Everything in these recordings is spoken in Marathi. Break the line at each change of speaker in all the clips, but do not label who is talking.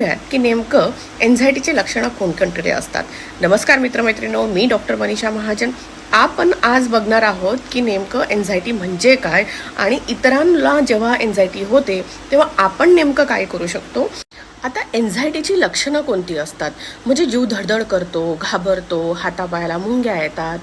की नेमकं एन्झायटीचे लक्षणं कोणकोणते असतात. नमस्कार मित्रमैत्रिणींनो, मी डॉक्टर मनीषा महाजन. आपण आज बघणार आहोत की नेमकं एन्झायटी म्हणजे काय आणि इतरांना जेव्हा एन्झायटी होते तेव्हा आपण नेमकं काय करू शकतो. आता एन्झायटीची लक्षणं कोणती असतात, म्हणजे जीव धडधड करतो, घाबरतो, हातापायाला मुंग्या येतात,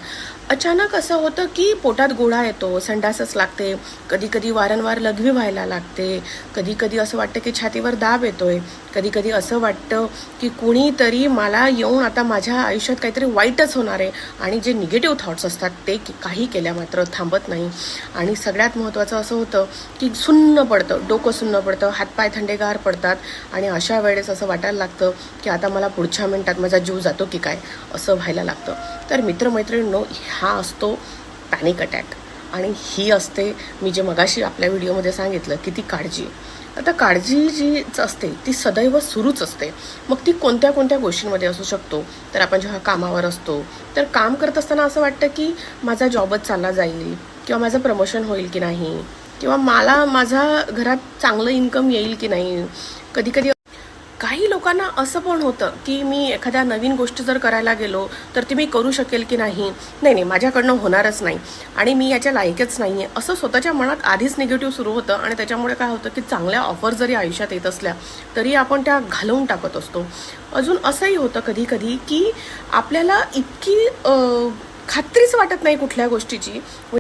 अचानक असं होतं की पोटात गोळा येतो, संडासच लागते, कधी कधी वारंवार लघवी व्हायला लागते, कधी कधी असं वाटतं की छातीवर दाब येतोय, कधी कधी असं वाटतं की कुणीतरी मला येऊन आता माझ्या आयुष्यात काहीतरी वाईटच होणार आहे, आणि जे निगेटिव्ह थॉट्स असतात ते काही केल्या मात्र थांबत नाही. आणि सगळ्यात महत्त्वाचं असं होतं की सुन्न पडतं, डोकं सुन्न पडतं, हातपाय थंडेगार पडतात, आणि अशा वेळेस असं वाटायला लागतं की आता मला पुढच्या मिनिटात माझा जीव जातो की काय, असं व्हायला लागतं. तर मित्रमैत्रिणींनो, हा असतो पॅनिक अटॅक. आणि ही असते, मी जे मगाशी आपल्या व्हिडिओमध्ये सांगितलं की ती काळजी. आता काळजी जी असते ती सदैव सुरूच असते. मग ती कोणत्या कोणत्या गोष्टींमध्ये असू शकतो. तर आपण जेव्हा कामावर असतो तर काम करत असताना असं वाटतं की माझा जॉबच चालला जाईल, किंवा माझं प्रमोशन होईल की नाही, किंवा मला माझ्या घरात चांगलं इन्कम येईल की नाही. कधी कधी काही लोकांना असं पण होतं की मी एखाद्या नवीन गोष्ट जर करायला गेलो तर ती मी करू शकेल की नाही, नाही नाही माझ्याकडनं होणारच नाही, आणि मी याच्या लायकच नाही आहे, असं स्वतःच्या मनात आधीच निगेटिव्ह सुरू होतं. आणि त्याच्यामुळे काय होतं की चांगल्या ऑफर जरी आयुष्यात येत असल्या तरी आपण त्या घालवून टाकत असतो. अजून असंही होतं कधी कधी की आपल्याला इतकी खात्रीच वाटत नाही कुठल्या गोष्टीची.